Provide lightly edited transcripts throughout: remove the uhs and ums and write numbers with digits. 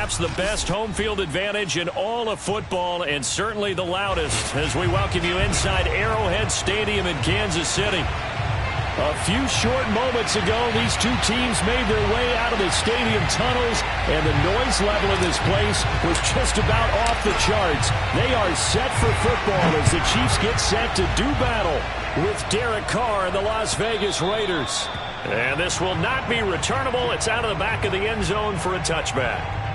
perhaps the best home field advantage in all of football, and certainly the loudest, as we welcome you inside Arrowhead Stadium in Kansas City. A few short moments ago, these two teams made their way out of the stadium tunnels, and the noise level in this place was just about off the charts. They are set for football as the Chiefs get set to do battle with Derek Carr and the Las Vegas Raiders. And this will not be returnable. It's out of the back of the end zone for a touchback.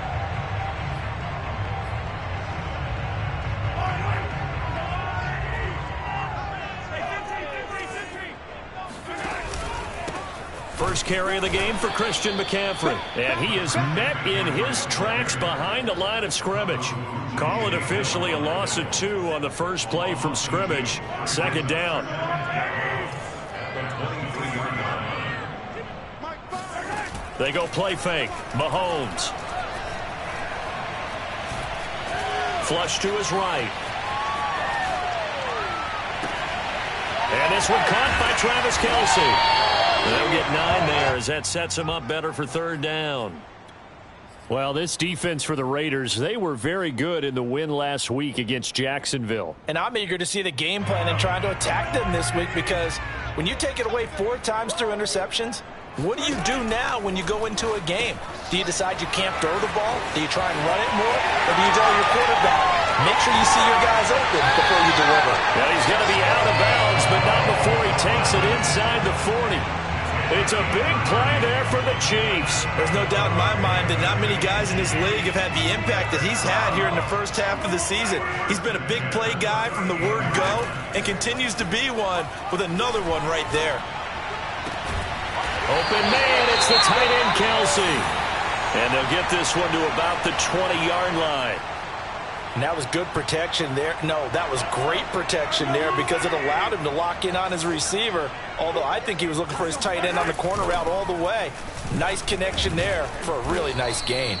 First carry of the game for Christian McCaffrey. And he is met in his tracks behind the line of scrimmage. Call it officially a loss of 2 on the first play from scrimmage. Second down. They go play fake. Mahomes. Flush to his right. And this one caught by Travis Kelce. They'll get 9 there as that sets him up better for third down. Well, this defense for the Raiders, they were very good in the win last week against Jacksonville. And I'm eager to see the game plan and trying to attack them this week, because when you take it away 4 times through interceptions, what do you do now when you go into a game? Do you decide you can't throw the ball? Do you try and run it more? Or do you tell your quarterback, make sure you see your guys open before you deliver? Well, he's going to be out of bounds, but not before he takes it inside the 40. It's a big play there for the Chiefs. There's no doubt in my mind that not many guys in this league have had the impact that he's had here in the first half of the season. He's been a big play guy from the word go and continues to be one with another one right there. Open man, it's the tight end Kelce. And they'll get this one to about the 20-yard line. And that was good protection there. No, that was great protection there because it allowed him to lock in on his receiver. Although I think he was looking for his tight end on the corner route all the way. Nice connection there for a really nice gain.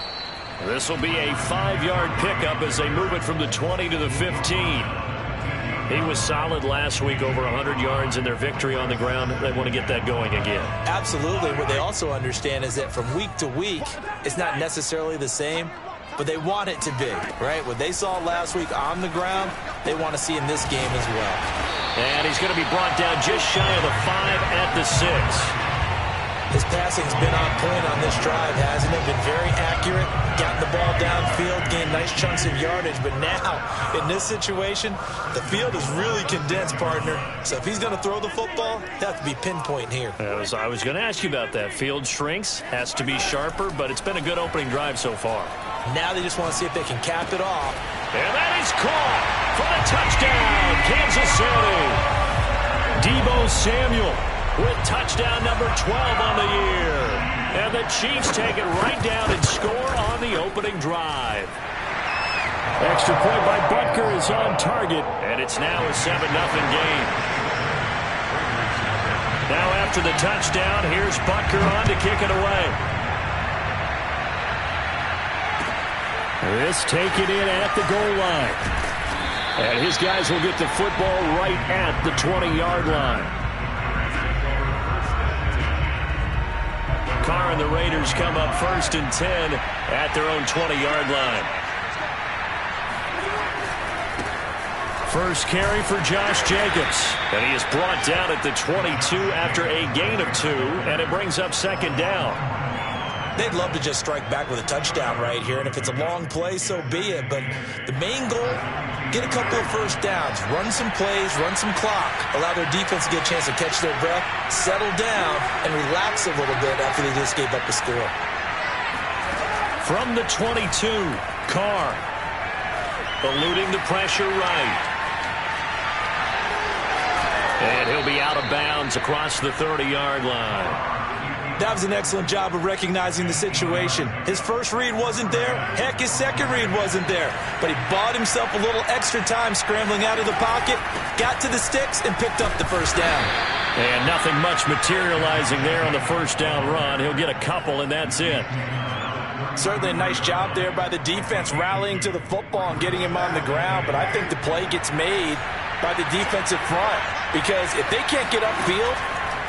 This will be a 5-yard pickup as they move it from the 20 to the 15. He was solid last week, over 100 yards in their victory on the ground. They want to get that going again. Absolutely. What they also understand is that from week to week, it's not necessarily the same, but they want it to be, right? What they saw last week on the ground, they want to see in this game as well. And he's going to be brought down just shy of the 5 at the 6. His passing's been on point on this drive, hasn't it? Been very accurate, gotten the ball downfield, gained nice chunks of yardage. But now, in this situation, the field is really condensed, partner. So if he's going to throw the football, that has to be pinpoint here. I was going to ask you about that. Field shrinks, has to be sharper, but it's been a good opening drive so far. Now they just want to see if they can cap it off. And that is caught for the touchdown, Kansas City. Deebo Samuel with touchdown number 12 on the year. And the Chiefs take it right down and score on the opening drive. Extra point by Butker is on target, and it's now a 7-0 game. Now after the touchdown, here's Butker on to kick it away. This taken in at the goal line. And his guys will get the football right at the 20-yard line. Carr and the Raiders come up 1st and 10 at their own 20-yard line. First carry for Josh Jacobs. And he is brought down at the 22 after a gain of 2, and it brings up 2nd down. They'd love to just strike back with a touchdown right here, and if it's a long play, so be it. But the main goal, get a couple of first downs, run some plays, run some clock, allow their defense to get a chance to catch their breath, settle down, and relax a little bit after they just gave up the score. From the 22, Carr eluding the pressure right. And he'll be out of bounds across the 30-yard line. That was an excellent job of recognizing the situation. His first read wasn't there. Heck, his second read wasn't there. But he bought himself a little extra time scrambling out of the pocket, got to the sticks, and picked up the first down. And nothing much materializing there on the first down run. He'll get a couple, and that's it. Certainly a nice job there by the defense rallying to the football and getting him on the ground. But I think the play gets made by the defensive front, because if they can't get upfield,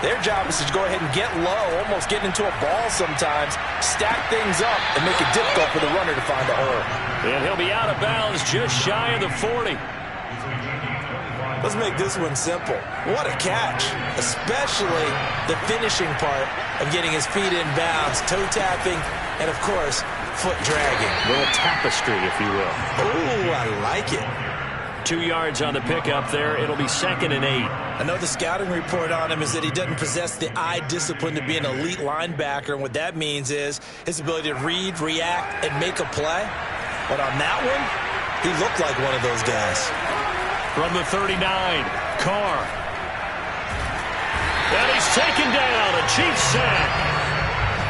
Their job is to go ahead and get low, almost get into a ball sometimes, stack things up, and make it difficult for the runner to find a hole. And he'll be out of bounds just shy of the 40. Let's make this one simple. What a catch, especially the finishing part of getting his feet in bounds, toe tapping, and, of course, foot dragging. A little tapestry, if you will. Ooh, I like it. 2 yards on the pickup there. It'll be 2nd and 8. I know the scouting report on him is that he doesn't possess the eye discipline to be an elite linebacker, and what that means is his ability to read, react, and make a play. But on that one, he looked like one of those guys. From the 39, Carr. And he's taken down, a Chiefs sack.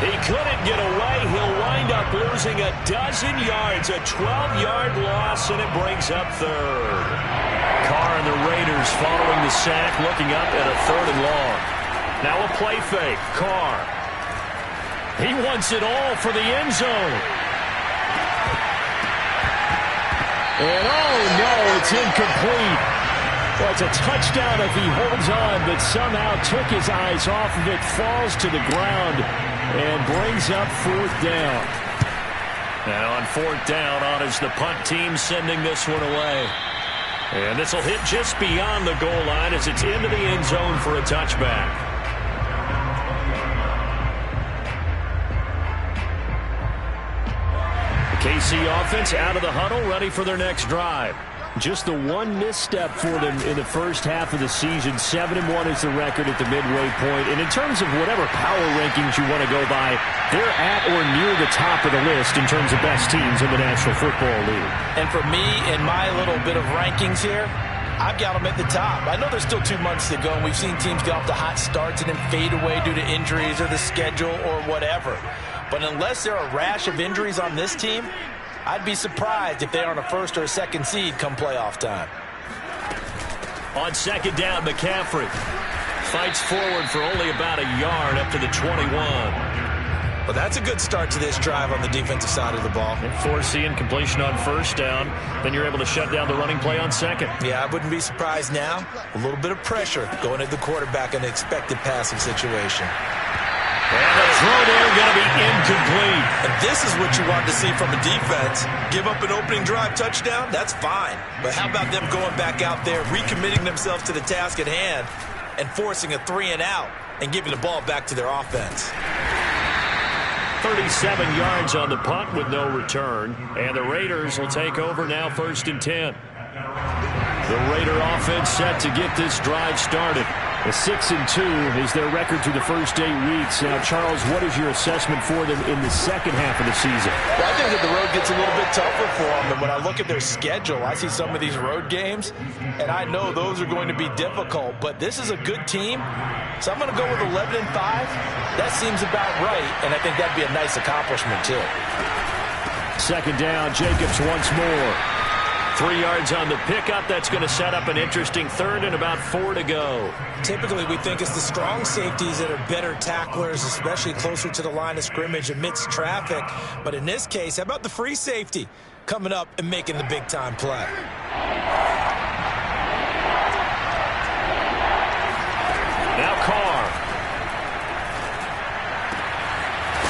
He couldn't get away. He'll wind up losing a dozen yards, a 12-yard loss, and it brings up 3rd. Carr and the Raiders following the sack, looking up at a 3rd and long. Now a play fake. Carr. He wants it all for the end zone. And oh no, it's incomplete. Well, it's a touchdown if he holds on, but somehow took his eyes off of it, falls to the ground, and brings up 4th down. Now on 4th down, on is the punt team sending this one away. And this will hit just beyond the goal line as it's into the end zone for a touchback. The KC offense out of the huddle, ready for their next drive. Just the one misstep for them in the first half of the season. 7-1 is the record at the midway point. And in terms of whatever power rankings you want to go by, they're at or near the top of the list in terms of best teams in the National Football League. And for me, in my little bit of rankings here, I've got them at the top. I know there's still 2 months to go, and we've seen teams get off to hot starts and then fade away due to injuries or the schedule or whatever. But unless there are a rash of injuries on this team, I'd be surprised if they aren't a 1st or a 2nd seed come playoff time. On 2nd down, McCaffrey fights forward for only about a yard up to the 21. Well, that's a good start to this drive on the defensive side of the ball. And forcing completion on 1st down, then you're able to shut down the running play on 2nd. Yeah, I wouldn't be surprised now. A little bit of pressure going at the quarterback in an expected passing situation. And the throw there going to be incomplete. And this is what you want to see from a defense. Give up an opening drive touchdown, that's fine. But how about them going back out there, recommitting themselves to the task at hand, and forcing a 3-and-out and giving the ball back to their offense. 37 yards on the punt with no return. And the Raiders will take over now 1st and 10. The Raider offense set to get this drive started. A 6-2 is their record through the first 8 weeks. Now, Charles, what is your assessment for them in the second half of the season? Well, I think that the road gets a little bit tougher for them. And when I look at their schedule, I see some of these road games, and I know those are going to be difficult. But this is a good team, so I'm going to go with 11-5. That seems about right, and I think that'd be a nice accomplishment, too. 2nd down, Jacobs once more. 3 yards on the pickup. That's going to set up an interesting 3rd and about 4 to go. Typically, we think it's the strong safeties that are better tacklers, especially closer to the line of scrimmage amidst traffic. But in this case, how about the free safety coming up and making the big-time play? Now Carr.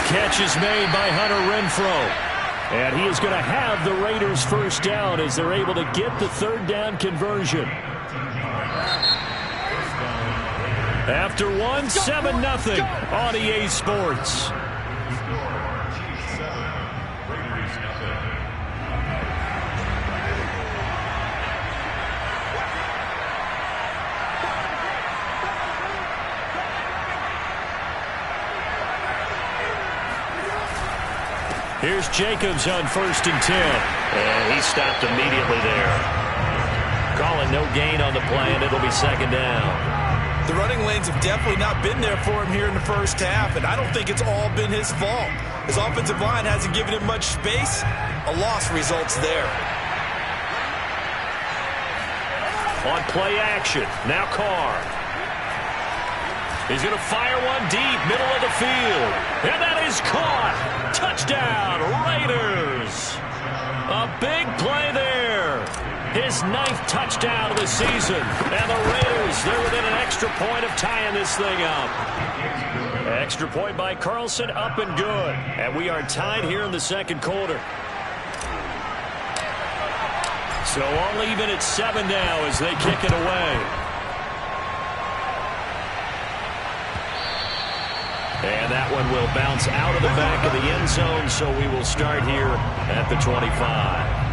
Catch is made by Hunter Renfrow. And he is going to have the Raiders' 1st down as they're able to get the 3rd down conversion. After one, 7-0 on EA Sports. Here's Jacobs on 1st and 10. And he stopped immediately there. Calling no gain on the play, and it'll be 2nd down. The running lanes have definitely not been there for him here in the first half, and I don't think it's all been his fault. His offensive line hasn't given him much space. A loss results there. On play action, now Carr. He's going to fire one deep, middle of the field. And that is caught. Touchdown, Raiders. A big play there. His 9th touchdown of the season. And the Raiders, they're within an extra point of tying this thing up. Extra point by Carlson, up and good. And we are tied here in the second quarter. So all even at 7 now as they kick it away. And that one will bounce out of the back of the end zone, so we will start here at the 25.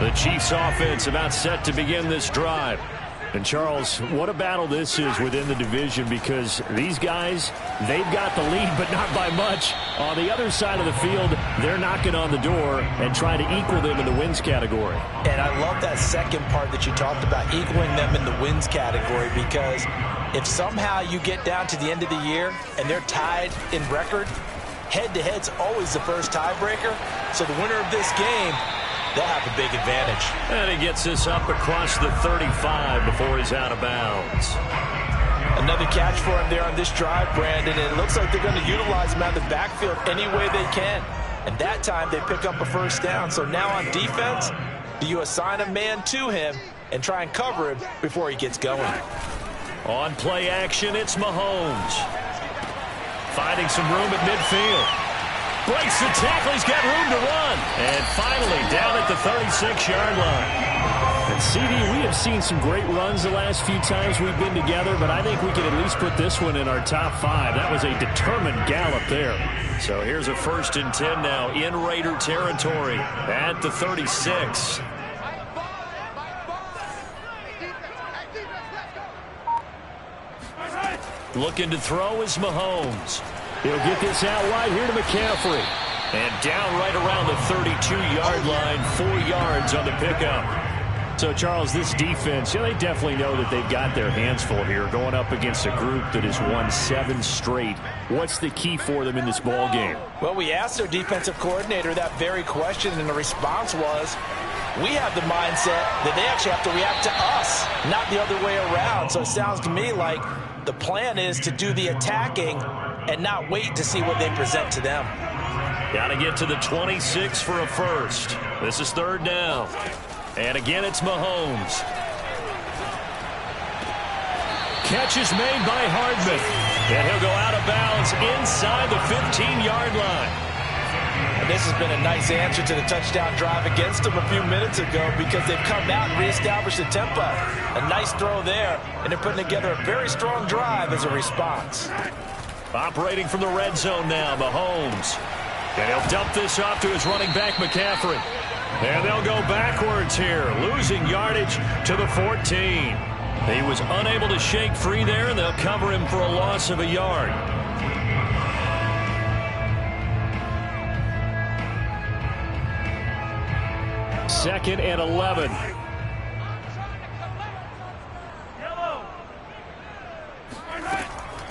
The Chiefs offense about set to begin this drive. And Charles, what a battle this is within the division, because these guys, they've got the lead, but not by much. On the other side of the field, they're knocking on the door and trying to equal them in the wins category. And I love that second part that you talked about, equaling them in the wins category, because if somehow you get down to the end of the year and they're tied in record, head-to-head's always the first tiebreaker. So the winner of this game, they'll have a big advantage. And he gets this up across the 35 before he's out of bounds. Another catch for him there on this drive, Brandon. And it looks like they're going to utilize him out of the backfield any way they can. And that time they pick up a first down. So now on defense, do you assign a man to him and try and cover him before he gets going? On play action, it's Mahomes. Finding some room at midfield. Breaks the tackle. He's got room to run. And finally down at the 36-yard line. And CD, we have seen some great runs the last few times we've been together, but I think we can at least put this one in our top 5. That was a determined gallop there. So here's a 1st and 10 now in Raider territory at the 36. Looking to throw is Mahomes. He'll get this out wide here to McCaffrey. And down right around the 32-yard line, 4 yards on the pickup. So, Charles, this defense, they definitely know that they've got their hands full here going up against a group that has won 7 straight. What's the key for them in this ball game? Well, we asked their defensive coordinator that very question, and the response was, we have the mindset that they actually have to react to us, not the other way around. So it sounds to me like the plan is to do the attacking and not wait to see what they present to them. Got to get to the 26 for a first. This is 3rd down. And again, it's Mahomes. Catch is made by Hardman. And he'll go out of bounds inside the 15-yard line. And this has been a nice answer to the touchdown drive against them a few minutes ago, because they've come out and reestablished the tempo. A nice throw there, and they're putting together a very strong drive as a response. Operating from the red zone now, Mahomes. And he'll dump this off to his running back, McCaffrey. And they'll go backwards here, losing yardage to the 14. He was unable to shake free there, and they'll cover him for a loss of a yard. Second and 11.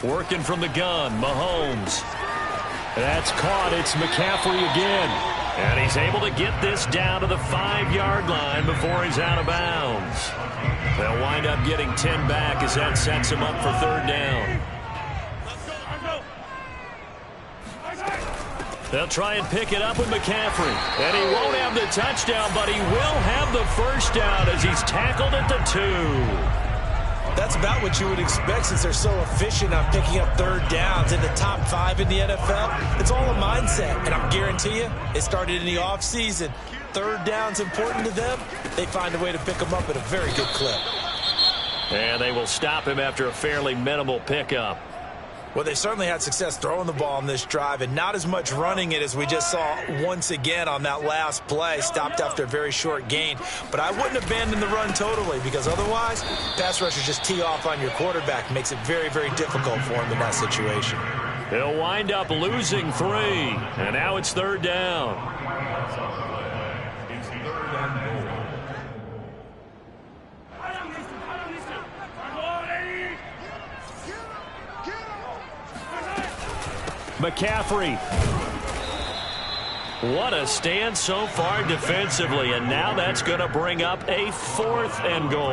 Working from the gun, Mahomes. That's caught. It's McCaffrey again. And he's able to get this down to the 5-yard line before he's out of bounds. They'll wind up getting 10 back as that sets him up for 3rd down. They'll try and pick it up with McCaffrey. And he won't have the touchdown, but he will have the first down as he's tackled at the 2. That's about what you would expect, since they're so efficient on picking up 3rd downs in the top 5 in the NFL. It's all a mindset, and I guarantee you, it started in the offseason. 3rd down's important to them. They find a way to pick them up at a very good clip. And they will stop him after a fairly minimal pickup. Well, they certainly had success throwing the ball on this drive, and not as much running it as we just saw once again on that last play. Stopped after a very short gain. But I wouldn't abandon the run totally, because otherwise, pass rushers just tee off on your quarterback. Makes it very, very difficult for him in that situation. He'll wind up losing 3, and now it's 3rd down. McCaffrey. What a stand so far defensively, and now that's going to bring up a 4th and goal.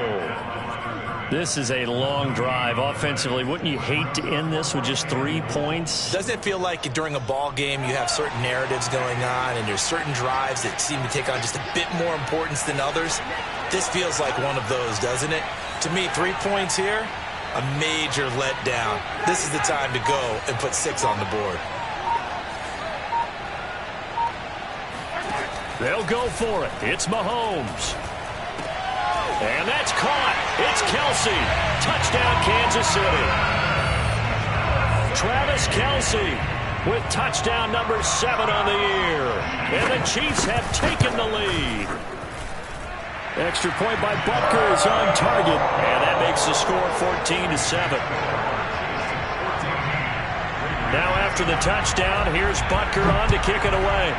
This is a long drive offensively. Wouldn't you hate to end this with just 3 points? Doesn't it feel like during a ball game you have certain narratives going on and there's certain drives that seem to take on just a bit more importance than others? This feels like one of those, doesn't it? To me, 3 points here, a major letdown. This is the time to go and put 6 on the board. They'll go for it. It's Mahomes. And that's caught. It's Kelce. Touchdown, Kansas City. Travis Kelce with touchdown number 7 on the year. And the Chiefs have taken the lead. Extra point by Butker is on target. And that makes the score 14-7. Now after the touchdown, here's Butker on to kick it away.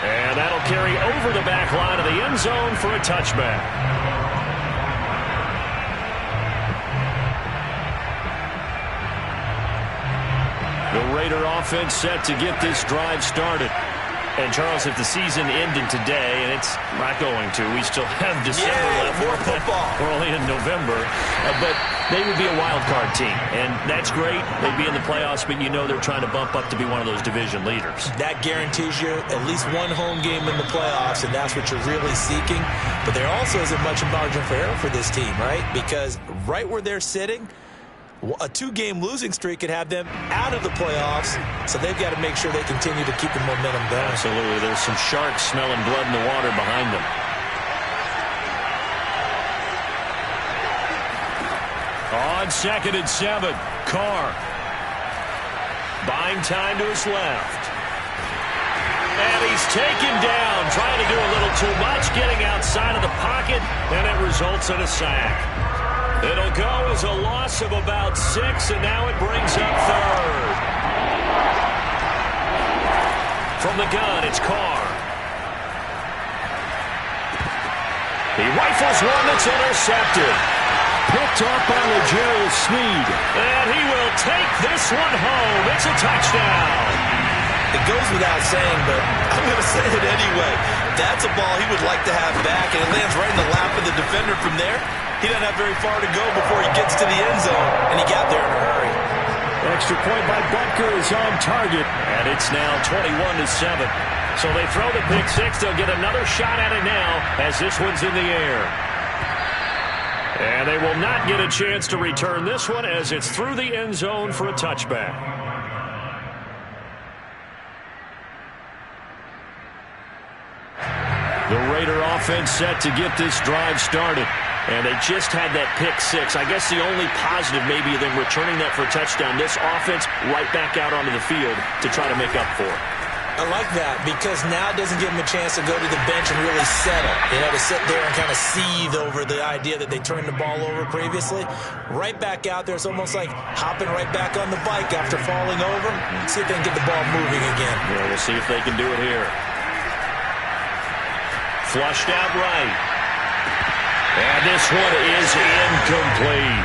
And that'll carry over the back line of the end zone for a touchback. The Raider offense set to get this drive started. And, Charles, if the season ended today, and it's not going to, we still have December left. More football. We're only in November. But they would be a wild card team. And that's great. They'd be in the playoffs, but you know they're trying to bump up to be one of those division leaders. That guarantees you at least one home game in the playoffs, and that's what you're really seeking. But there also isn't much margin for error for this team, right? Because right where they're sitting, a 2-game losing streak could have them out of the playoffs, so they've got to make sure they continue to keep the momentum going. Absolutely. There's some sharks smelling blood in the water behind them. On 2nd and 7, Carr. Buying time to his left. And he's taken down, trying to do a little too much, getting outside of the pocket, and it results in a sack. It'll go as a loss of about 6, and now it brings up 3rd. From the gun, it's Carr. He rifles one that's intercepted. Picked up by L'Jarius Sneed. And he will take this one home. It's a touchdown. It goes without saying, but I'm going to say it anyway. That's a ball he would like to have back, and it lands right in the lap of the defender from there. He doesn't have very far to go before he gets to the end zone, and he got there in a hurry. Extra point by Butker is on target, and it's now 21-7. So they throw the pick 6. They'll get another shot at it now as this one's in the air. And they will not get a chance to return this one as it's through the end zone for a touchback. The Raider offense set to get this drive started. And they just had that pick 6. I guess the only positive maybe of them returning that for a touchdown. This offense right back out onto the field to try to make up for it. I like that because now it doesn't give them a chance to go to the bench and really settle. To sit there and kind of seethe over the idea that they turned the ball over previously. Right back out there. It's almost like hopping right back on the bike after falling over. See if they can get the ball moving again. Yeah, we'll see if they can do it here. Flushed out right. And this one is incomplete.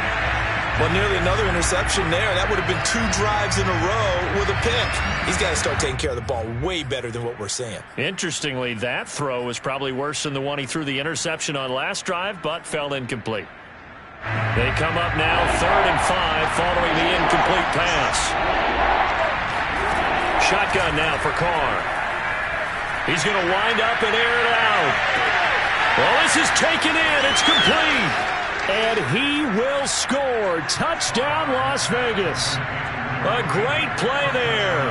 Well, nearly another interception there. That would have been 2 drives in a row with a pick. He's got to start taking care of the ball way better than what we're seeing. Interestingly, that throw was probably worse than the one he threw the interception on last drive, but fell incomplete. They come up now 3rd and 5 following the incomplete pass. Shotgun now for Carr. He's going to wind up and air it out. Well, this is taken in. It's complete. And he will score. Touchdown, Las Vegas. A great play there.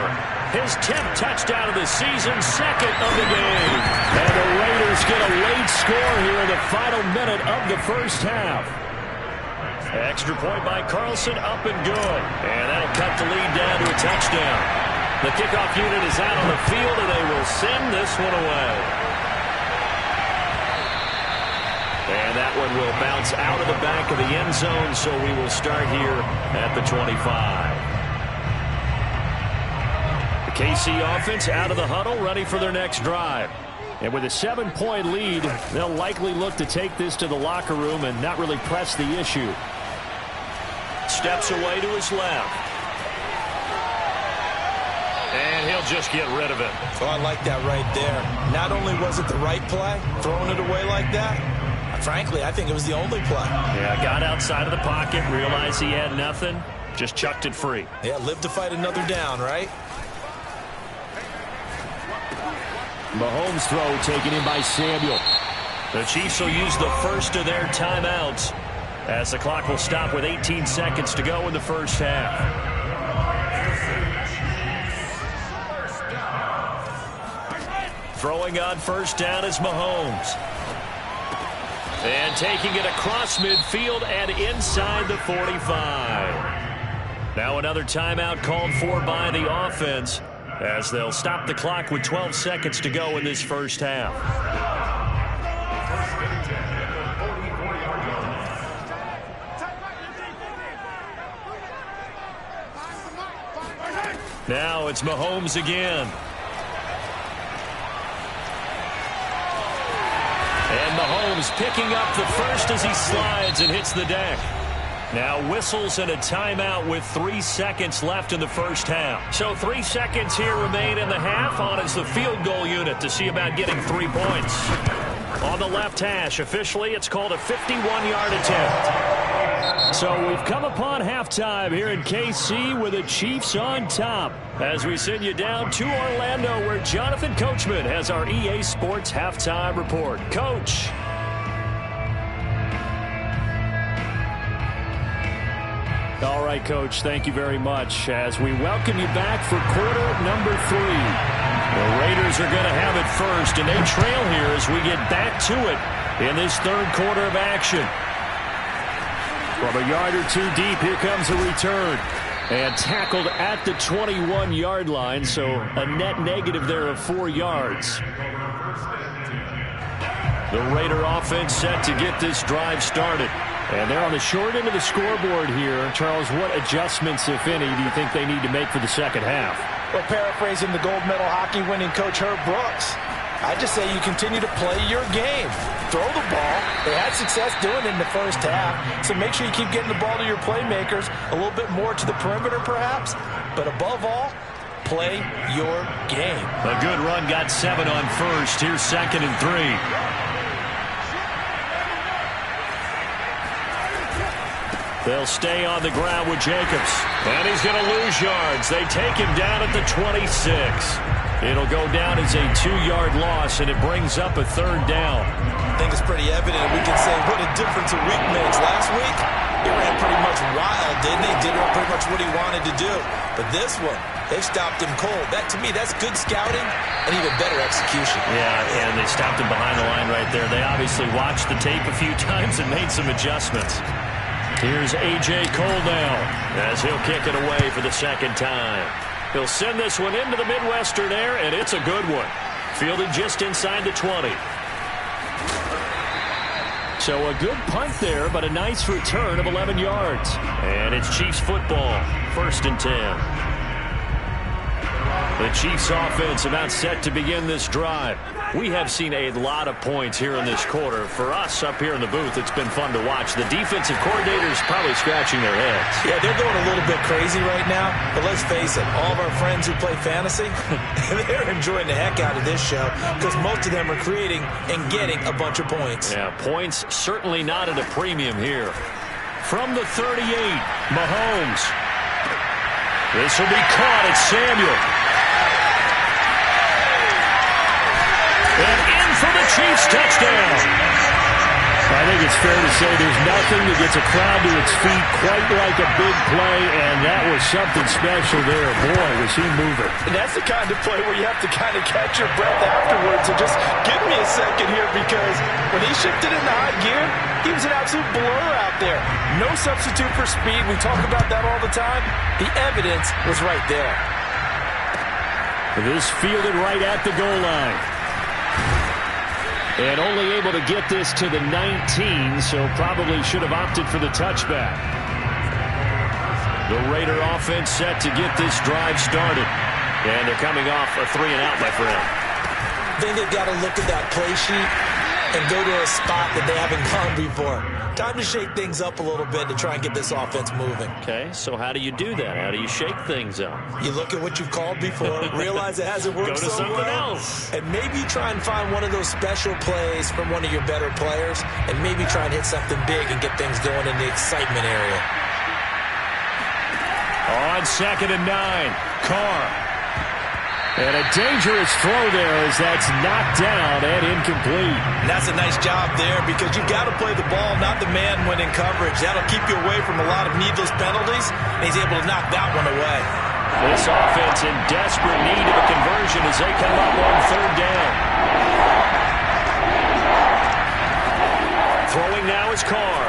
His 10th touchdown of the season, 2nd of the game. And the Raiders get a late score here in the final minute of the first half. Extra point by Carlson, up and good. And that'll cut the lead down to a touchdown. The kickoff unit is out on the field, and they will send this one away. And that one will bounce out of the back of the end zone, so we will start here at the 25. The KC offense out of the huddle, ready for their next drive. And with a 7-point lead, they'll likely look to take this to the locker room and not really press the issue. Steps away to his left. And he'll just get rid of it. Oh, I like that right there. Not only was it the right play, throwing it away like that, frankly, I think it was the only play. Yeah, got outside of the pocket, realized he had nothing, just chucked it free. Yeah, live to fight another down, right? Mahomes' throw taken in by Samuel. The Chiefs will use the first of their timeouts as the clock will stop with 18 seconds to go in the first half. Throwing on first down is Mahomes. And taking it across midfield and inside the 45. Now another timeout called for by the offense as they'll stop the clock with 12 seconds to go in this first half. Now it's Mahomes again. And Mahomes picking up the first as he slides and hits the deck. Now whistles and a timeout with 3 seconds left in the first half. So 3 seconds here remain in the half. On is the field goal unit to see about getting 3 points. On the left hash, officially it's called a 51-yard attempt. So we've come upon halftime here in KC with the Chiefs on top as we send you down to Orlando where Jonathan Coachman has our EA Sports halftime report. Coach. All right, Coach, thank you very much as we welcome you back for quarter number 3. The Raiders are going to have it first, and they trail here as we get back to it in this third quarter of action. From a yard or two deep, here comes a return. And tackled at the 21-yard line, so a net negative there of 4 yards. The Raider offense set to get this drive started. And they're on the short end of the scoreboard here. Charles, what adjustments, if any, do you think they need to make for the second half? Well, paraphrasing the gold medal hockey winning coach Herb Brooks, I just say you continue to play your game. Throw the ball. They had success doing it in the first half, so make sure you keep getting the ball to your playmakers, a little bit more to the perimeter perhaps, but above all, play your game. A good run got 7 on first. Here's 2nd and 3. They'll stay on the ground with Jacobs. And he's going to lose yards. They take him down at the 26. It'll go down as a 2-yard loss, and it brings up a 3rd down. I think it's pretty evident. We can say what a difference a week makes. Last week, he ran pretty much wild, didn't he? Did pretty much what he wanted to do. But this one, they stopped him cold. That, to me, that's good scouting and even better execution. Yeah, and they stopped him behind the line right there. They obviously watched the tape a few times and made some adjustments. Here's A.J. Cole now as he'll kick it away for the 2nd time. He'll send this one into the Midwestern air, and it's a good one. Fielded just inside the 20. So a good punt there, but a nice return of 11 yards. And it's Chiefs football, 1st and 10. The Chiefs offense about set to begin this drive. We have seen a lot of points here in this quarter. For us up here in the booth, it's been fun to watch. The defensive coordinators probably scratching their heads. Yeah, they're going a little bit crazy right now. But let's face it, all of our friends who play fantasy, they're enjoying the heck out of this show because most of them are creating and getting a bunch of points. Yeah, points certainly not at a premium here. From the 38, Mahomes. This will be caught at Samuel. And in for the Chiefs touchdown. I think it's fair to say there's nothing that gets a crowd to its feet quite like a big play, and that was something special there. Boy, was he moving. And that's the kind of play where you have to kind of catch your breath afterwards. So just give me a second here because when he shifted into high gear, he was an absolute blur out there. No substitute for speed. We talk about that all the time. The evidence was right there. This fielded right at the goal line. And only able to get this to the 19, so probably should have opted for the touchback. The Raider offense set to get this drive started. And they're coming off a 3-and-out, my friend. I think they've got to look at that play sheet and go to a spot that they haven't gone before. Time to shake things up a little bit to try and get this offense moving. Okay, so how do you do that? How do you shake things up? You look at what you've called before, realize it hasn't worked Go to so something well, else. and maybe try and find one of those special plays from one of your better players, and maybe try and hit something big and get things going in the excitement area. On 2nd and 9, Carr. And a dangerous throw there as that's knocked down and incomplete. And that's a nice job there because you've got to play the ball, not the man when in coverage. That'll keep you away from a lot of needless penalties, and he's able to knock that one away. This offense in desperate need of a conversion as they come up on 3rd down. Throwing now is Carr.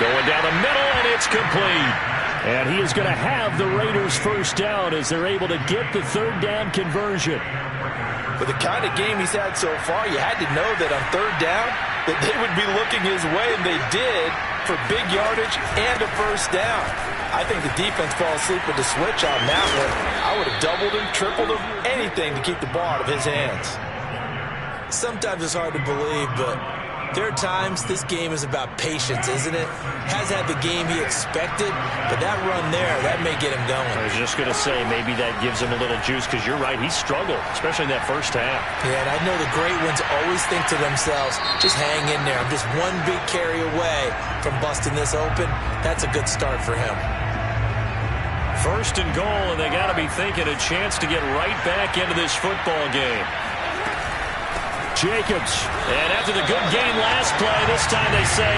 Going down the middle, and it's complete. And he is going to have the Raiders first down as they're able to get the 3rd down conversion. For the kind of game he's had so far, you had to know that on 3rd down that they would be looking his way, and they did, for big yardage and a first down. I think the defense fell asleep with the switch on that one. I would have doubled him, tripled him, anything to keep the ball out of his hands. Sometimes it's hard to believe, but there are times this game is about patience, isn't it? Has had the game he expected, but that run there, that may get him going. I was just going to say maybe that gives him a little juice because you're right, he struggled, especially in that first half. Yeah, and I know the great ones always think to themselves, just hang in there. I'm just one big carry away from busting this open. That's a good start for him. 1st and goal, and they got to be thinking a chance to get right back into this football game. Jacobs. And after the good game last play, this time they say,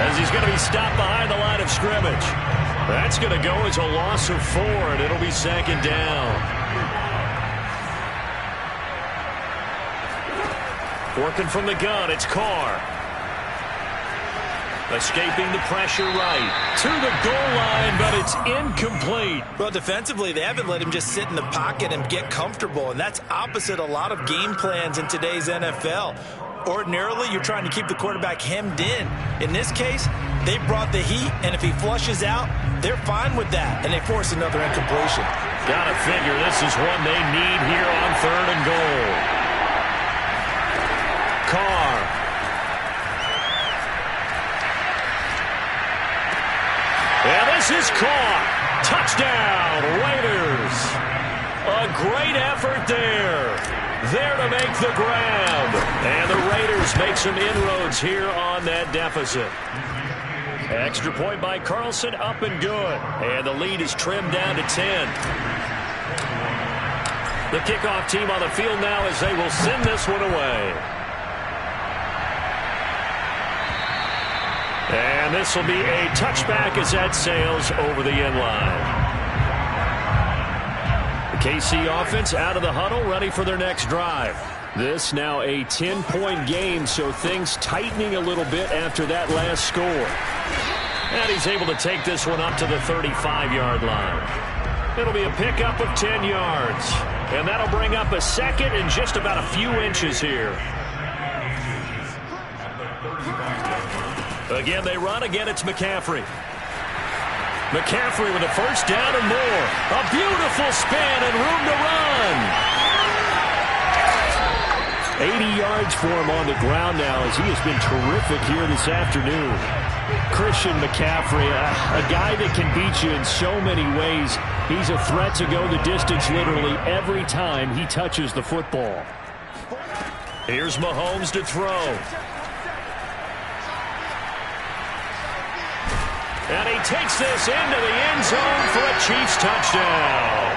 as he's going to be stopped behind the line of scrimmage. That's going to go as a loss of 4, and it'll be 2nd down. Working from the gun, it's Carr. Escaping the pressure right to the goal line, but it's incomplete. Well, defensively, they haven't let him just sit in the pocket and get comfortable, and that's opposite a lot of game plans in today's NFL. Ordinarily, you're trying to keep the quarterback hemmed in. In this case, they brought the heat, and if he flushes out, they're fine with that, and they force another incompletion. Gotta figure this is one they need here on 3rd and goal. Carr. And this is caught. Touchdown, Raiders. A great effort there. There to make the grab. And the Raiders make some inroads here on that deficit. Extra point by Carlson, up and good. And the lead is trimmed down to 10. The kickoff team on the field now as they will send this one away. And this will be a touchback as that sails over the end line. The KC offense out of the huddle, ready for their next drive. This now a 10-point game, so things tightening a little bit after that last score. And he's able to take this one up to the 35-yard line. It'll be a pickup of 10 yards. And that'll bring up a 2nd and just about a few inches here. Again, they run. Again, it's McCaffrey. McCaffrey with a first down and more. A beautiful spin and room to run. 80 yards for him on the ground now as he has been terrific here this afternoon. Christian McCaffrey, a guy that can beat you in so many ways. He's a threat to go the distance literally every time he touches the football. Here's Mahomes to throw. And he takes this into the end zone for a Chiefs touchdown.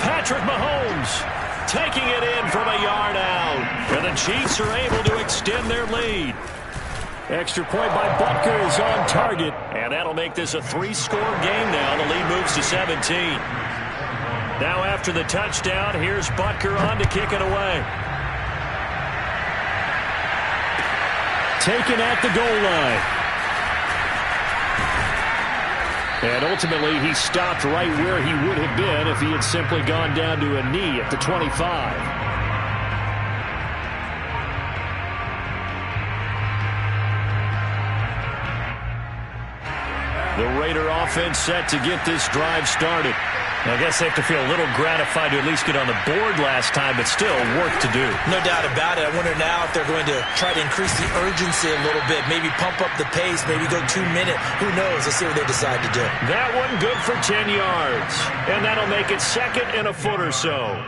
Patrick Mahomes taking it in from a yard out. And the Chiefs are able to extend their lead. Extra point by Butker is on target. And that'll make this a 3-score game now. The lead moves to 17. Now after the touchdown, here's Butker on to kick it away. Taken at the goal line. And ultimately, he stopped right where he would have been if he had simply gone down to a knee at the 25. The Raider offense set to get this drive started. I guess they have to feel a little gratified to at least get on the board last time, but still work to do. No doubt about it. I wonder now if they're going to try to increase the urgency a little bit, maybe pump up the pace, maybe go 2 minutes. Who knows? Let's see what they decide to do. That one good for 10 yards, and that'll make it 2nd and a foot or so.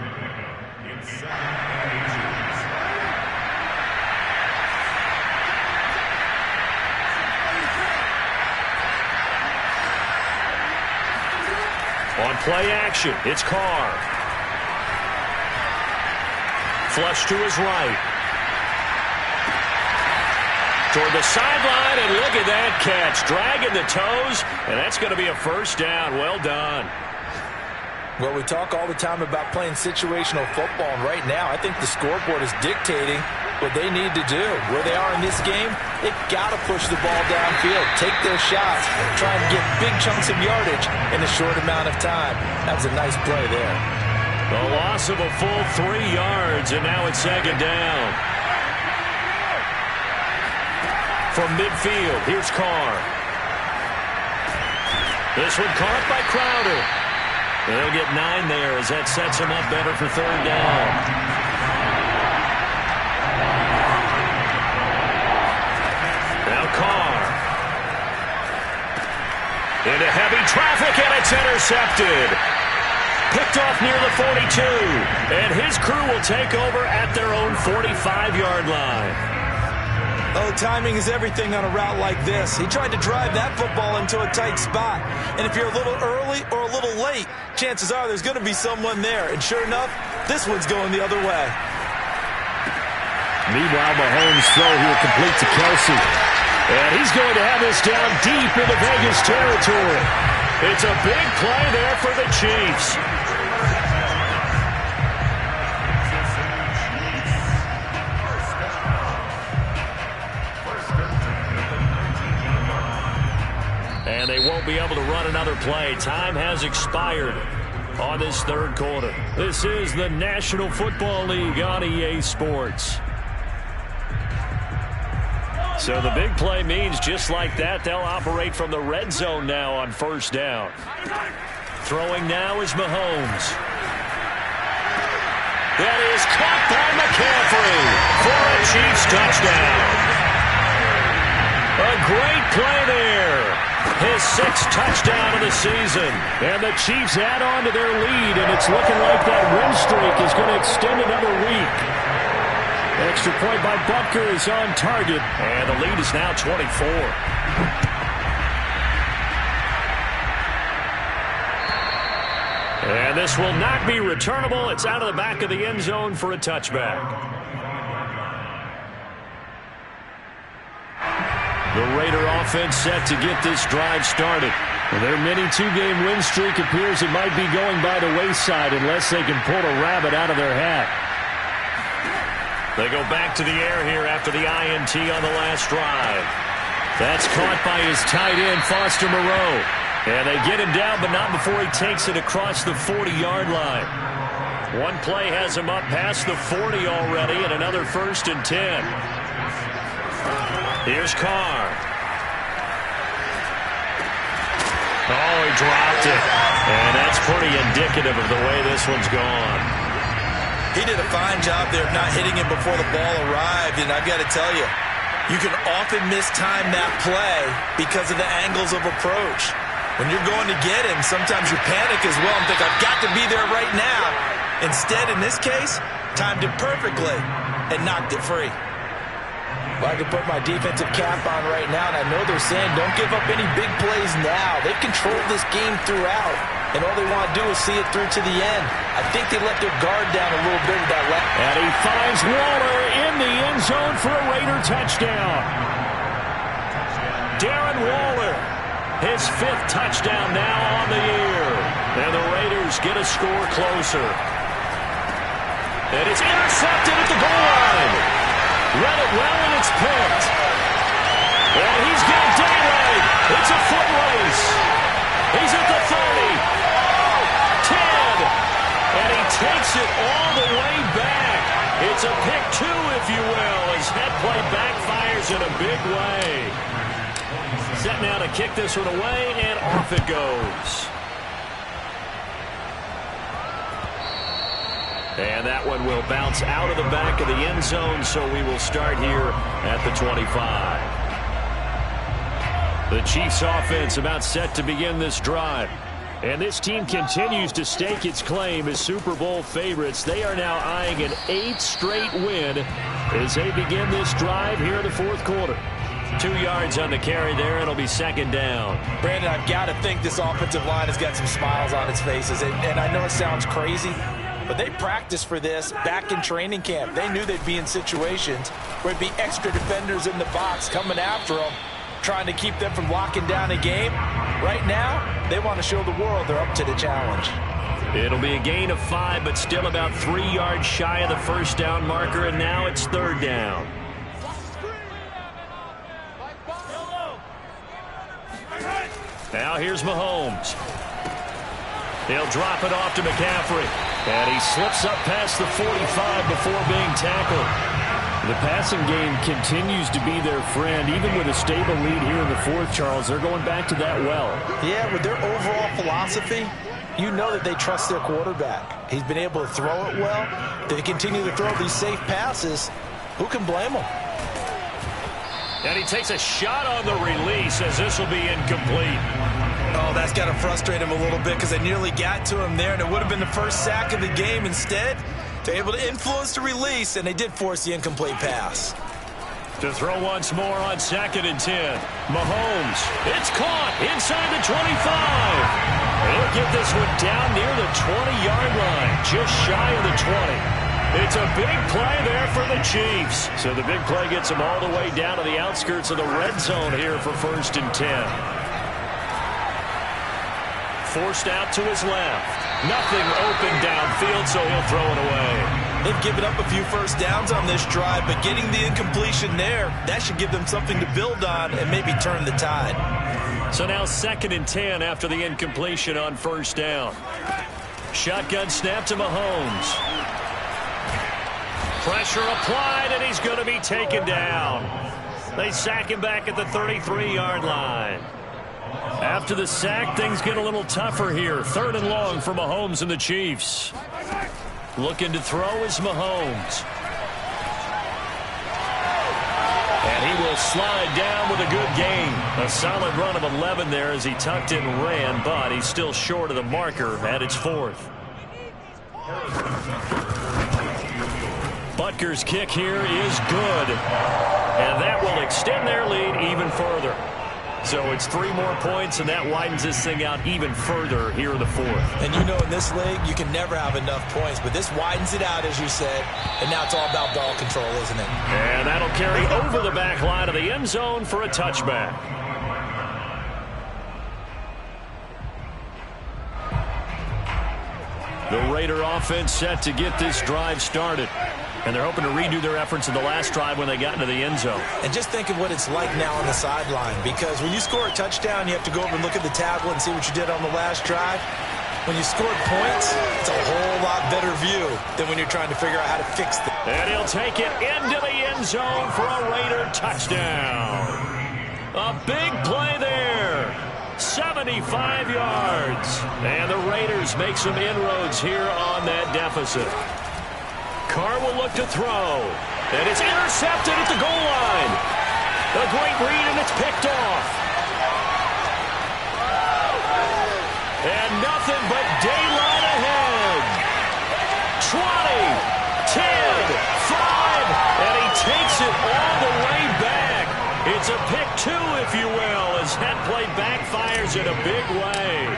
On play action, it's Carr. Flush to his right. Toward the sideline, and look at that catch. Dragging the toes, and that's going to be a first down. Well done. Well, we talk all the time about playing situational football, and right now I think the scoreboard is dictating what they need to do. Where they are in this game, they've got to push the ball downfield, take their shots, try and get big chunks of yardage in a short amount of time. That was a nice play there. The loss of a full 3 yards, and now it's 2nd down. From midfield, here's Carr. This one caught by Crowder. They'll get 9 there as that sets him up better for 3rd down. Now Carr. Into heavy traffic, and it's intercepted. Picked off near the 42. And his crew will take over at their own 45-yard line. Oh, timing is everything on a route like this. He tried to drive that football into a tight spot. And if you're a little early or a little late, chances are there's going to be someone there. And sure enough, this one's going the other way. Meanwhile, Mahomes' throw here complete to Kelsey. And he's going to have this down deep into Vegas territory. It's a big play there for the Chiefs. And they won't be able to run another play. Time has expired on this 3rd quarter. This is the National Football League on EA Sports. So the big play means just like that, they'll operate from the red zone now on 1st down. Throwing now is Mahomes. That is caught by McCaffrey for a Chiefs touchdown. A great play there. His 6th touchdown of the season. And the Chiefs add on to their lead, and it's looking like that win streak is going to extend another week. Extra point by Butker is on target, and the lead is now 24. And this will not be returnable. It's out of the back of the end zone for a touchback. The Raider offense set to get this drive started. Well, their mini 2-game win streak appears it might be going by the wayside unless they can pull a rabbit out of their hat. They go back to the air here after the INT on the last drive. That's caught by his tight end, Foster Moreau. And they get him down, but not before he takes it across the 40-yard line. One play has him up past the 40 already, and another 1st and 10. Here's Carr. Oh, he dropped it. And that's pretty indicative of the way this one's gone. He did a fine job there of not hitting him before the ball arrived, and I've got to tell you, you can often mistime that play because of the angles of approach. When you're going to get him, sometimes you panic as well and think, I've got to be there right now. Instead, in this case, timed it perfectly and knocked it free. Well, I can put my defensive cap on right now, and I know they're saying don't give up any big plays now. They've controlled this game throughout, and all they want to do is see it through to the end. I think they let their guard down a little bit with that left. And he finds Waller in the end zone for a Raider touchdown. Darren Waller, his 5th touchdown now on the year. And the Raiders get a score closer. And it's intercepted at the goal line. Read it well, and it's picked. And he's got daylight. It's a foot race. He's at the 30. 10. And he takes it all the way back. It's a pick 2, if you will, as that play backfires in a big way. Set now to kick this one away, and off it goes. And that one will bounce out of the back of the end zone, so we will start here at the 25. The Chiefs offense about set to begin this drive. And this team continues to stake its claim as Super Bowl favorites. They are now eyeing an 8th straight win as they begin this drive here in the fourth quarter. 2 yards on the carry there. It'll be second down. Brandon, I've got to think this offensive line has got some smiles on its faces. And I know it sounds crazy, but they practiced for this back in training camp. They knew they'd be in situations where it'd be extra defenders in the box coming after them, trying to keep them from locking down a game. Right now, they want to show the world they're up to the challenge. It'll be a gain of 5, but still about 3 yards shy of the first down marker, and now it's third down. Now here's Mahomes. He'll drop it off to McCaffrey, and he slips up past the 45 before being tackled. The passing game continues to be their friend. Even with a stable lead here in the fourth, Charles, they're going back to that well. Yeah, with their overall philosophy, you know that they trust their quarterback. He's been able to throw it well. They continue to throw these safe passes. Who can blame them? And he takes a shot on the release as this will be incomplete. Oh, that's got to frustrate him a little bit because they nearly got to him there, and it would have been the first sack of the game. Instead, they're able to influence the release, and they did force the incomplete pass. To throw once more on 2nd and 10. Mahomes, it's caught inside the 25. He'll get this one down near the 20-yard line, just shy of the 20. It's a big play there for the Chiefs. So the big play gets them all the way down to the outskirts of the red zone here for 1st and 10. Forced out to his left. Nothing open downfield, so he'll throw it away. They've given up a few first downs on this drive, but getting the incompletion there, that should give them something to build on and maybe turn the tide. So now 2nd and 10 after the incompletion on 1st down. Shotgun snap to Mahomes. Pressure applied, and he's going to be taken down. They sack him back at the 33-yard line. After the sack, things get a little tougher here. 3rd and long for Mahomes and the Chiefs. Looking to throw is Mahomes. And he will slide down with a good gain. A solid run of 11 there as he tucked and ran, but he's still short of the marker at its 4th. Butker's kick here is good. And that will extend their lead even further. So it's 3 more points, and that widens this thing out even further here in the 4th. And you know in this league, you can never have enough points, but this widens it out, as you said, and now it's all about ball control, isn't it? And that'll carry over the back line of the end zone for a touchback. The Raider offense set to get this drive started. And they're hoping to redo their efforts in the last drive when they got into the end zone. And just think of what it's like now on the sideline, because when you score a touchdown, you have to go over and look at the tablet and see what you did on the last drive. When you scored points, it's a whole lot better view than when you're trying to figure out how to fix it. And he'll take it into the end zone for a Raider touchdown. A big play there. 75 yards. And the Raiders make some inroads here on that deficit. Carr will look to throw. And it's intercepted at the goal line. A great read, and it's picked off. And nothing but daylight ahead. 20, 10, 5, and he takes it all the way back. It's a pick 2, if you will, as that play backfires in a big way.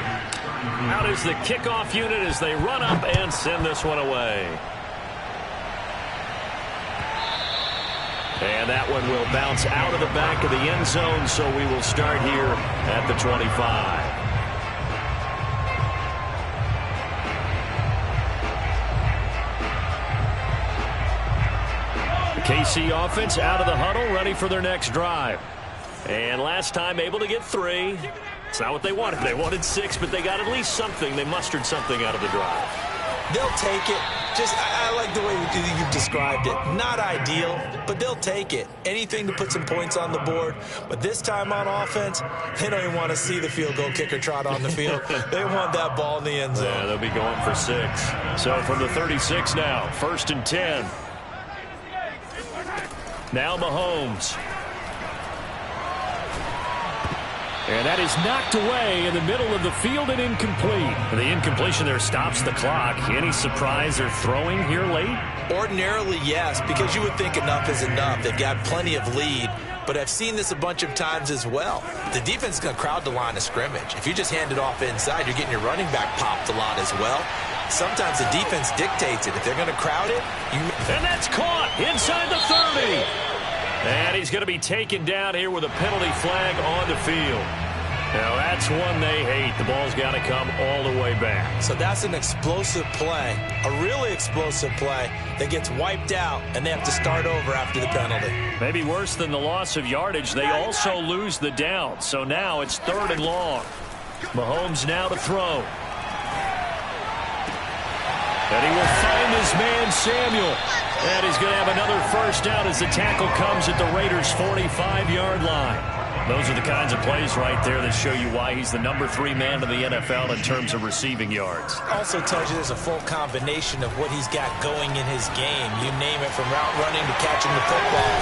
Out is the kickoff unit as they run up and send this one away. And that one will bounce out of the back of the end zone, so we will start here at the 25. The KC offense out of the huddle, ready for their next drive. And last time able to get 3. It's not what they wanted. They wanted 6, but they got at least something. They mustered something out of the drive. They'll take it. I like the way you've described it. Not ideal, but they'll take it. Anything to put some points on the board. But this time on offense, they don't even want to see the field goal kicker trot on the field. They want that ball in the end zone. Yeah, they'll be going for 6. So from the 36 now, 1st and 10. Now Mahomes. And that is knocked away in the middle of the field and incomplete. The incompletion there stops the clock. Any surprise they're throwing here late? Ordinarily, yes, because you would think enough is enough. They've got plenty of lead, but I've seen this a bunch of times as well. The defense is going to crowd the line of scrimmage. If you just hand it off inside, you're getting your running back popped a lot as well. Sometimes the defense dictates it. If they're going to crowd it, And that's caught inside the 30. And he's going to be taken down here with a penalty flag on the field. Now, that's one they hate. The ball's got to come all the way back. So that's an explosive play, a really explosive play that gets wiped out, and they have to start over after the penalty. Maybe worse than the loss of yardage, they also lose the down. So now it's 3rd and long. Mahomes now to throw. And he will find his man, Samuel. And he's going to have another first down as the tackle comes at the Raiders' 45-yard line. Those are the kinds of plays right there that show you why he's the number 3 man in the NFL in terms of receiving yards. Also tells you there's a full combination of what he's got going in his game. You name it, from route running to catching the football.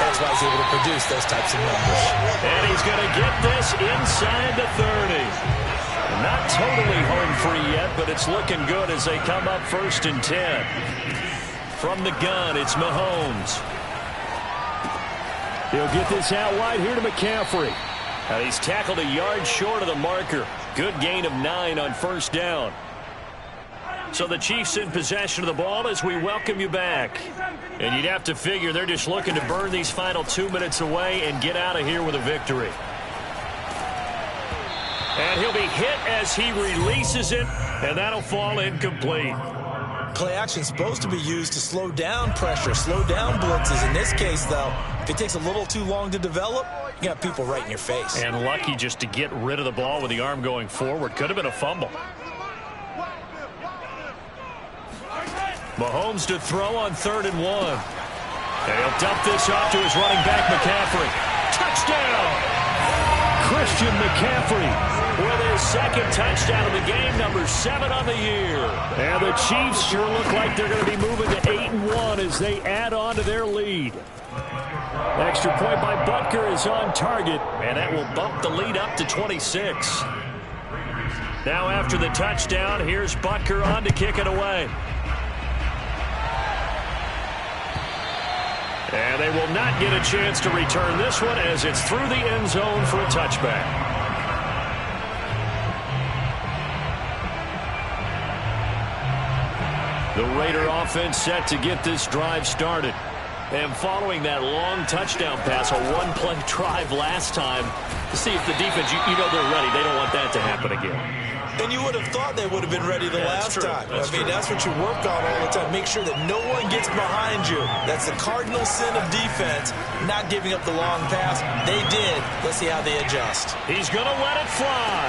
That's why he's able to produce those types of numbers. And he's going to get this inside the 30. Not totally home free yet, but it's looking good as they come up 1st and 10. From the gun, it's Mahomes. He'll get this out wide here to McCaffrey. Now he's tackled a yard short of the marker. Good gain of 9 on 1st down. So the Chiefs in possession of the ball as we welcome you back. And you'd have to figure they're just looking to burn these final 2 minutes away and get out of here with a victory. And he'll be hit as he releases it, and that'll fall incomplete. Play action is supposed to be used to slow down pressure, slow down blitzes. In this case, though, if it takes a little too long to develop, you got people right in your face. And lucky just to get rid of the ball with the arm going forward. Could have been a fumble. Mahomes to throw on 3rd and 1. And he'll dump this off to his running back, McCaffrey. Touchdown! Christian McCaffrey with his 2nd touchdown of the game, number 7 on the year. And the Chiefs sure look like they're going to be moving to 8-1 as they add on to their lead. Extra point by Butker is on target, and that will bump the lead up to 26. Now after the touchdown, here's Butker on to kick it away. And they will not get a chance to return this one as it's through the end zone for a touchback. The Raider offense set to get this drive started. And following that long touchdown pass, a one-play drive last time, to see if the defense, you know they're ready. They don't want that to happen again. And you would have thought they would have been ready the last time. That's what you work on all the time. Make sure that no one gets behind you. That's the cardinal sin of defense, not giving up the long pass. They did. Let's see how they adjust. He's going to let it fly.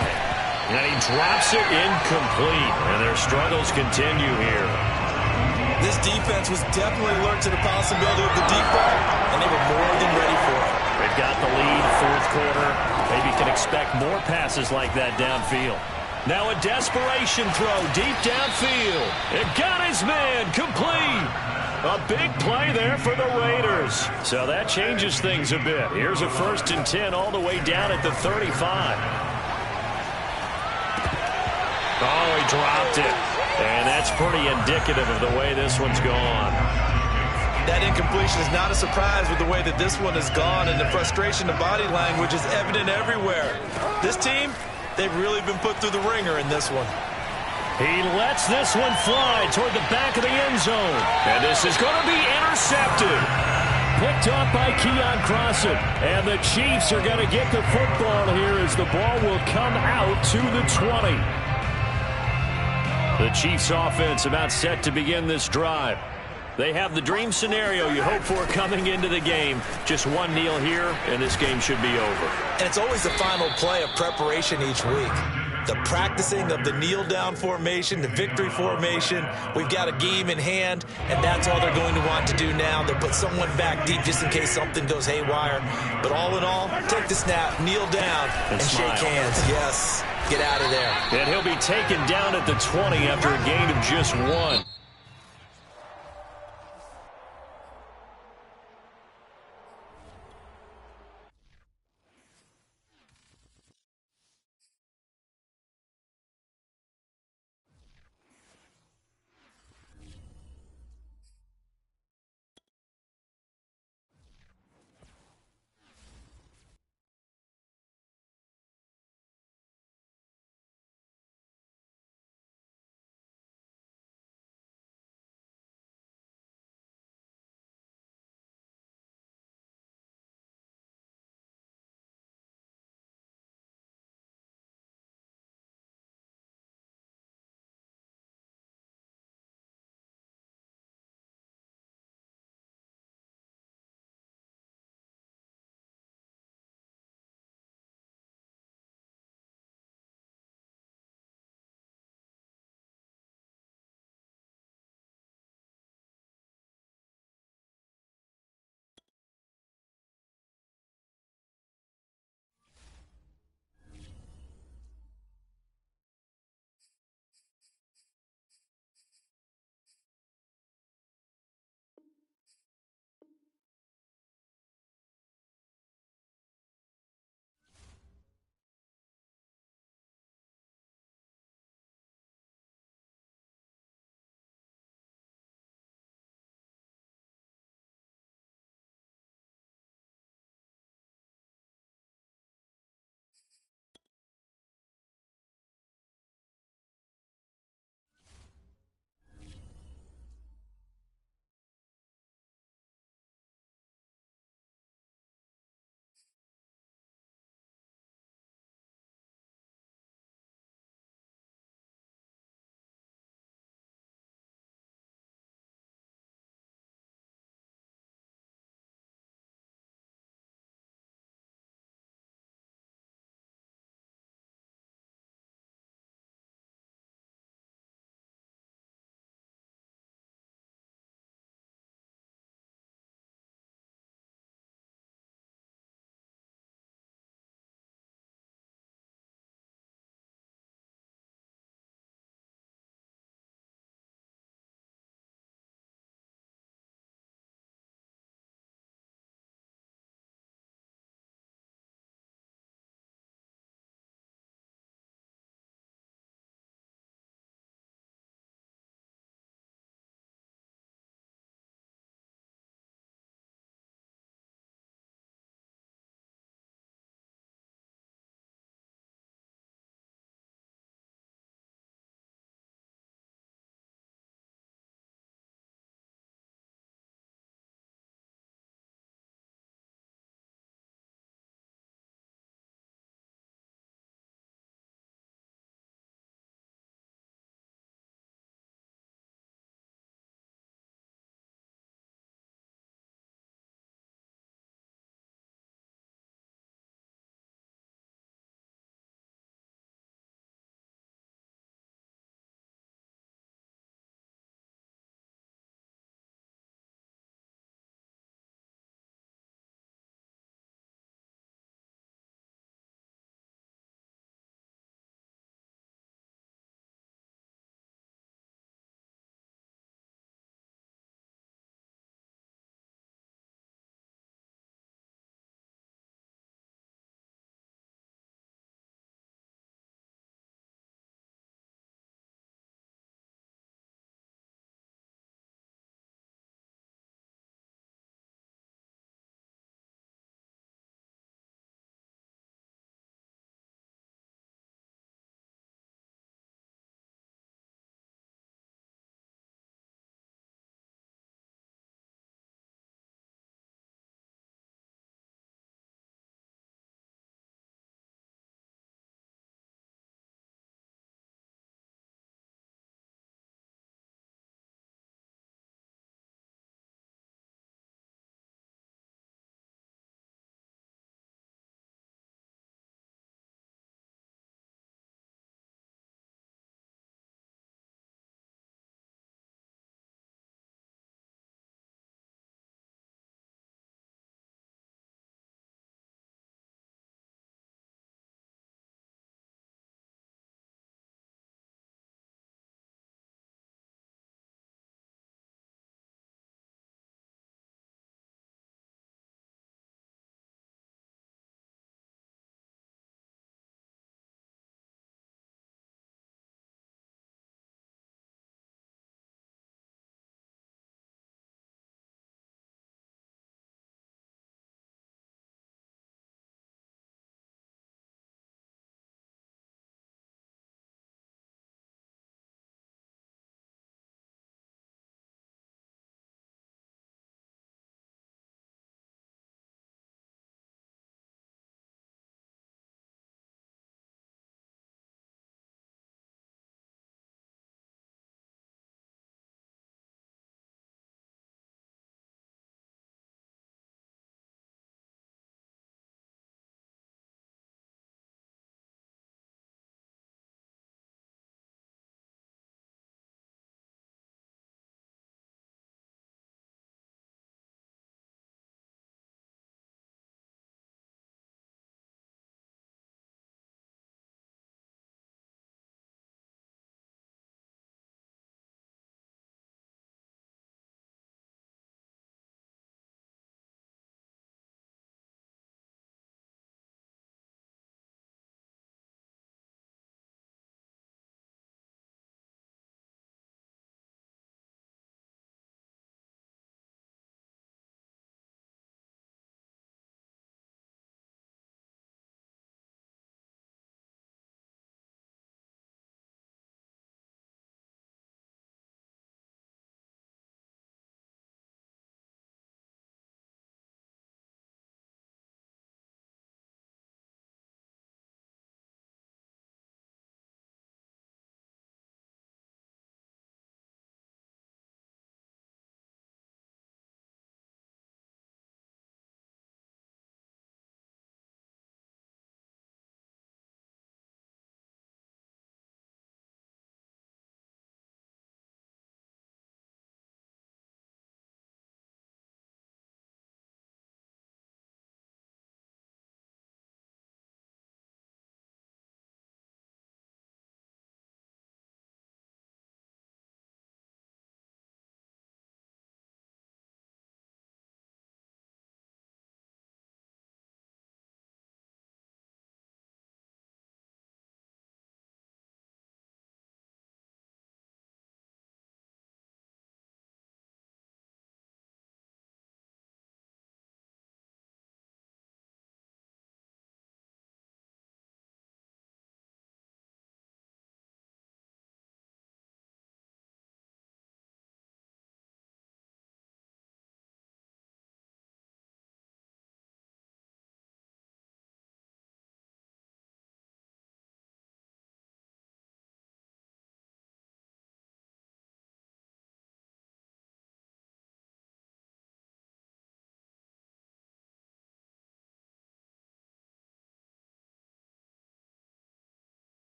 And he drops it incomplete. And their struggles continue here. This defense was definitely alert to the possibility of the deep ball, and they were more than ready for it. They've got the lead, 4th quarter. Maybe can expect more passes like that downfield. Now a desperation throw deep downfield. It got his man complete. A big play there for the Raiders. So that changes things a bit. Here's a 1st and 10 all the way down at the 35. Oh, he dropped it. And that's pretty indicative of the way this one's gone. That incompletion is not a surprise with the way that this one has gone, and the frustration, the body language is evident everywhere. This team, they've really been put through the ringer in this one. He lets this one fly toward the back of the end zone. And this is going to be intercepted. Picked up by Keon Crossan. And the Chiefs are going to get the football here as the ball will come out to the 20. The Chiefs offense about set to begin this drive. They have the dream scenario you hope for coming into the game. Just one kneel here, and this game should be over. And it's always the final play of preparation each week. the practicing of the kneel-down formation, the victory formation. We've got a game in hand, and that's all they're going to want to do now. They'll put someone back deep just in case something goes haywire. But all in all, take the snap, kneel down, and shake hands. Yes, get out of there. And he'll be taken down at the 20 after a gain of just 1.